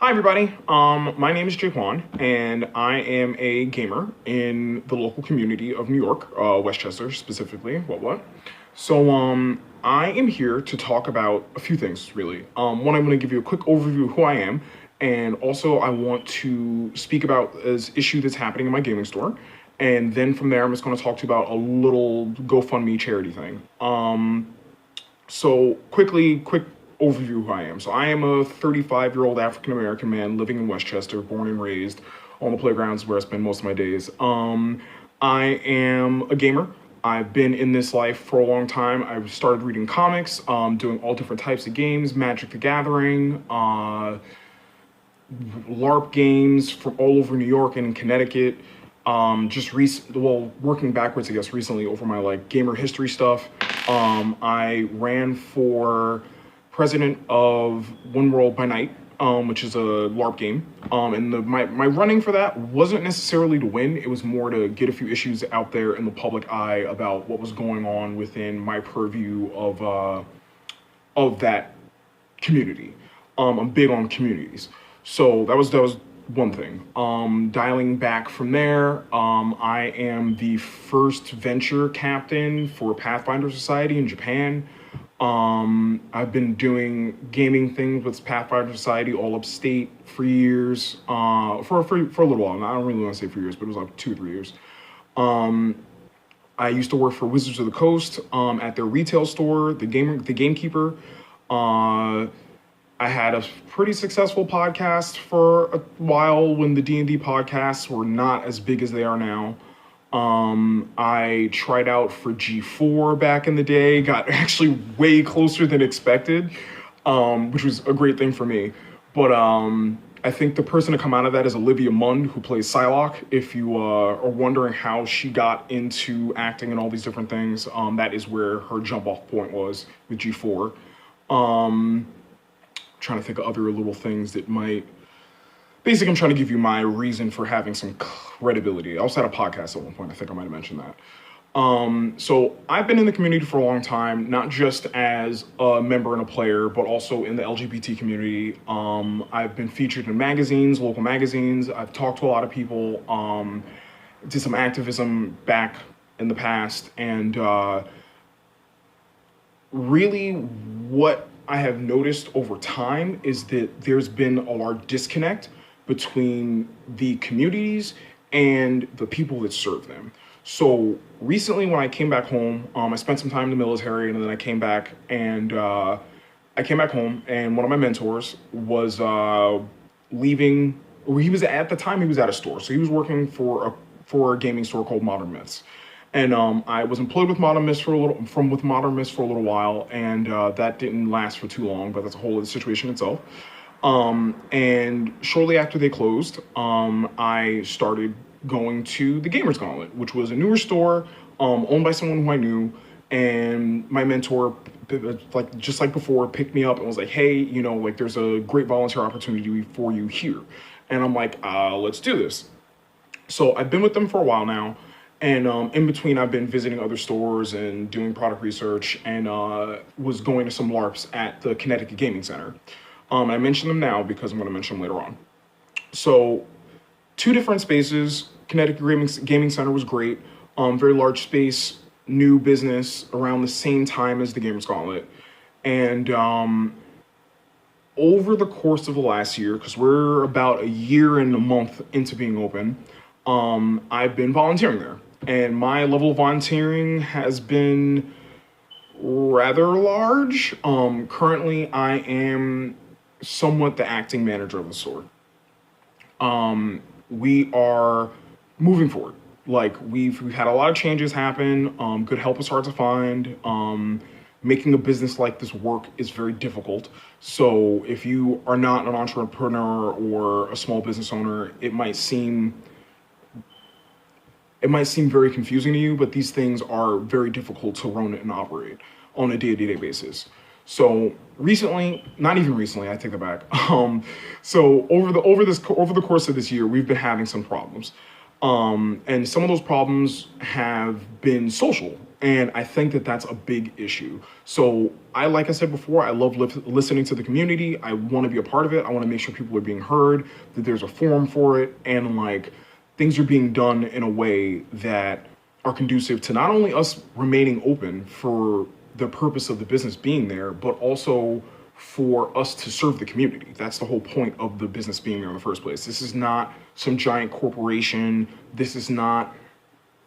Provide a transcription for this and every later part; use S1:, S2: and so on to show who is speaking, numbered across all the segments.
S1: Hi everybody, my name is Jaquan, and I am a gamer in the local community of New York, Westchester specifically, what? I am here to talk about a few things, really. One, I'm going to give you a quick overview of who I am, and also I want to speak about this issue that's happening in my gaming store, and then from there I'm just going to talk to you about a little GoFundMe charity thing. Quick overview of who I am. So I am a 35-year-old African-American man living in Westchester, born and raised on the playgrounds where I spend most of my days. I am a gamer. I've been in this life for a long time. I've started reading comics, doing all different types of games, Magic the Gathering, LARP games from all over New York and in Connecticut. Working backwards, I guess, recently over my gamer history stuff. I ran for president of One World by Night, which is a LARP game. My running for that wasn't necessarily to win. It was more to get a few issues out there in the public eye about what was going on within my purview of that community. I'm big on communities. So that was one thing. Dialing back from there, I am the first venture captain for Pathfinder Society in Japan. I've been doing gaming things with Pathfinder Society all upstate for years, for a little while. I don't really want to say for years, but it was like 2 or 3 years. I used to work for Wizards of the Coast at their retail store, the Gamekeeper. I had a pretty successful podcast for a while when the D&D podcasts were not as big as they are now. I tried out for G4 back in the day, got actually way closer than expected, which was a great thing for me. But I think the person to come out of that is Olivia Munn, who plays Psylocke. If you are wondering how she got into acting and all these different things, that is where her jump-off point was with G4. Trying to think of other little things that might... Basically, I'm trying to give you my reason for having some credibility. I also had a podcast at one point. I think I might have mentioned that. So I've been in the community for a long time, not just as a member and a player, but also in the LGBT community. I've been featured in magazines, local magazines. I've talked to a lot of people, did some activism back in the past. And really what I have noticed over time is that there's been a large disconnect between the communities and the people that serve them. So recently when I came back home, I spent some time in the military, and then I came back home, and one of my mentors was leaving. He was at a store. So he was working for a gaming store called Modern Myths. And I was employed with Modern Myths for a little while, and that didn't last for too long, but that's a whole other situation itself. And shortly after they closed, I started going to the Gauntlet, which was a newer store owned by someone who I knew. And my mentor, just like before, picked me up and was like, hey, there's a great volunteer opportunity for you here. And I'm like, let's do this. So I've been with them for a while now. And in between, I've been visiting other stores and doing product research, and was going to some LARPs at the Connecticut Gaming Center. I mention them now because I'm going to mention them later on. So 2 different spaces. Connecticut Gaming Center was great. Very large space, new business around the same time as the Gamers Gauntlet. And over the course of the last year, because we're about a year and a month into being open, I've been volunteering there. And my level of volunteering has been rather large. Currently, I am somewhat the acting manager of the store. We are moving forward. We've had a lot of changes happen. Good help is hard to find. Making a business like this work is very difficult. So if you are not an entrepreneur or a small business owner, it might seem very confusing to you, but these things are very difficult to run and operate on a day-to-day basis. So not even recently, I take it back. So over the course of this year, we've been having some problems. And some of those problems have been social. And I think that that's a big issue. So like I said before, I love listening to the community. I want to be a part of it. I want to make sure people are being heard, that there's a forum for it, and like things are being done in a way that are conducive to not only us remaining open for the purpose of the business being there, but also for us to serve the community. That's the whole point of the business being there in the first place. This is not some giant corporation. This is not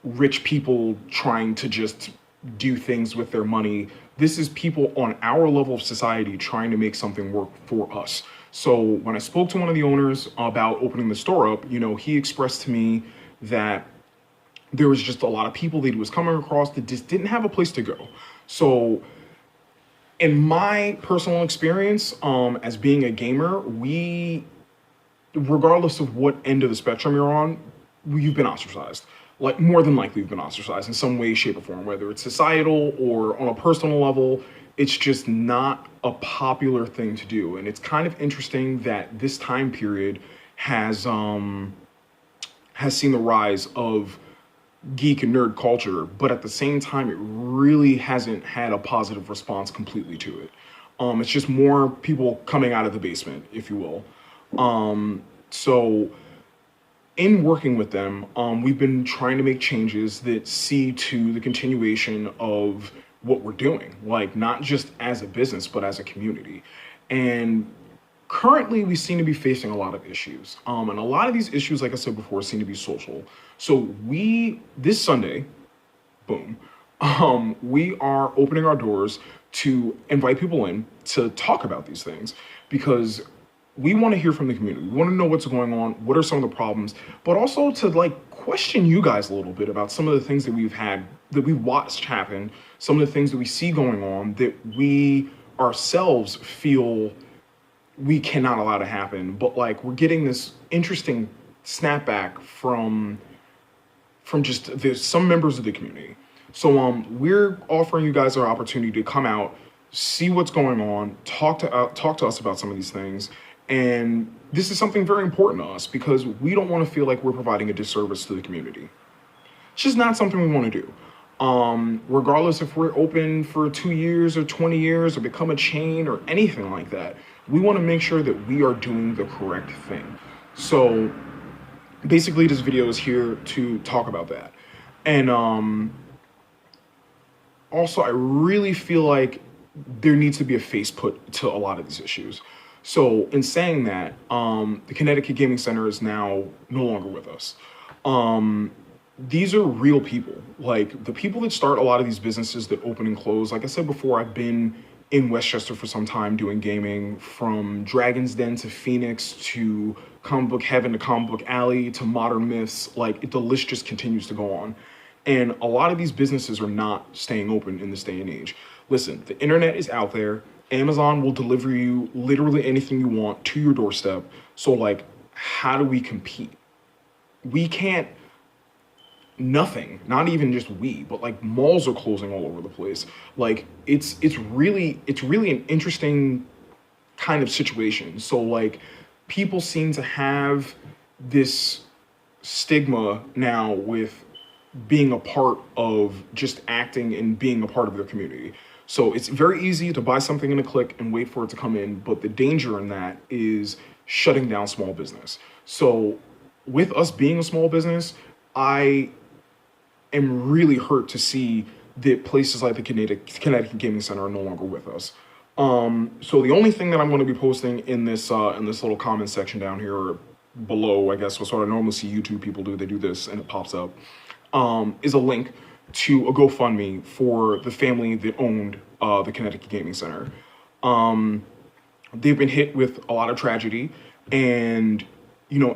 S1: rich people trying to just do things with their money. This is people on our level of society trying to make something work for us. So when I spoke to one of the owners about opening the store up, he expressed to me that there was just a lot of people that he was coming across that just didn't have a place to go. So in my personal experience, as being a gamer, regardless of what end of the spectrum you're on, you've been ostracized. Like, more than likely you've been ostracized in some way, shape, or form, whether it's societal or on a personal level. It's just not a popular thing to do. And it's kind of interesting that this time period has seen the rise of geek and nerd culture, but at the same time, it really hasn't had a positive response completely to it. It's just more people coming out of the basement, if you will. So in working with them, we've been trying to make changes that see to the continuation of what we're doing, like not just as a business, but as a community. And currently we seem to be facing a lot of issues. And a lot of these issues, like I said before, seem to be social. So this Sunday, boom, we are opening our doors to invite people in to talk about these things, because we want to hear from the community. We want to know what's going on, what are some of the problems, but also to like question you guys a little bit about some of the things that we've watched happen, some of the things that we see going on that we ourselves feel we cannot allow to happen. But like, we're getting this interesting snapback from just there's some members of the community. So we're offering you guys our opportunity to come out, see what's going on, talk to us about some of these things. And this is something very important to us, because we don't want to feel like we're providing a disservice to the community. It's just not something we want to do. Regardless if we're open for 2 years or 20 years or become a chain or anything like that, we want to make sure that we are doing the correct thing. So basically this video is here to talk about that. And also, I really feel like there needs to be a face put to a lot of these issues. So in saying that, the Connecticut Gaming Center is now no longer with us. These are real people. Like, the people that start a lot of these businesses that open and close. Like I said before, I've been in Westchester for some time doing gaming, from Dragon's Den to Phoenix to Comic Book Heaven to Comic Book Alley to Modern Myths. Like, the list just continues to go on. And a lot of these businesses are not staying open in this day and age. Listen, the internet is out there. Amazon will deliver you literally anything you want to your doorstep. So like, how do we compete? We can't, nothing, not even just but like malls are closing all over the place. Like, it's really an interesting kind of situation. So like, people seem to have this stigma now with being a part of just acting and being a part of their community. So it's very easy to buy something in a click and wait for it to come in, but the danger in that is shutting down small business. So with us being a small business, I am really hurt to see that places like the Connecticut Gaming Center are no longer with us. So the only thing that I'm going to be posting in this little comment section down here, or below, I guess, what I normally see YouTube people do, they do this and it pops up, is a link to a GoFundMe for the family that owned the Connecticut Gaming Center. They've been hit with a lot of tragedy, and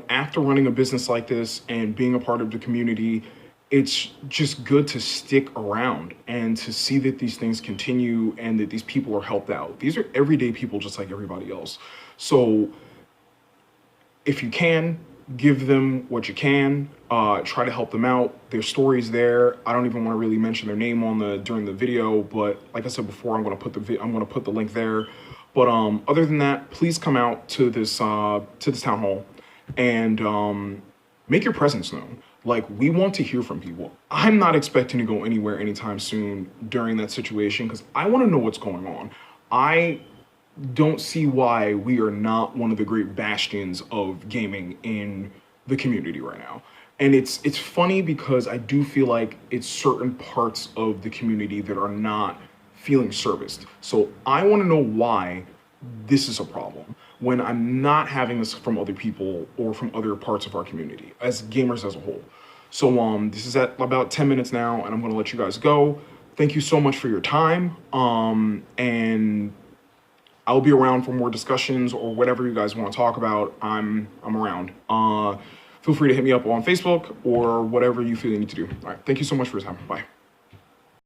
S1: after running a business like this and being a part of the community, it's just good to stick around and to see that these things continue and that these people are helped out. These are everyday people just like everybody else. So if you can, give them what you can. Try to help them out. Their story's there. I don't even want to really mention their name during the video, but like I said before, I'm going to put the link there. But other than that, please come out to this town hall and make your presence known. Like, we want to hear from people. I'm not expecting to go anywhere anytime soon during that situation because I want to know what's going on. I don't see why we are not one of the great bastions of gaming in the community right now. And it's funny because I do feel like it's certain parts of the community that are not feeling serviced. So I want to know why this is a problem when I'm not having this from other people or from other parts of our community as gamers as a whole. So this is at about 10 minutes now, and I'm going to let you guys go. Thank you so much for your time. And I'll be around for more discussions or whatever you guys want to talk about. I'm around. Feel free to hit me up on Facebook or whatever you feel you need to do. All right. Thank you so much for your time. Bye.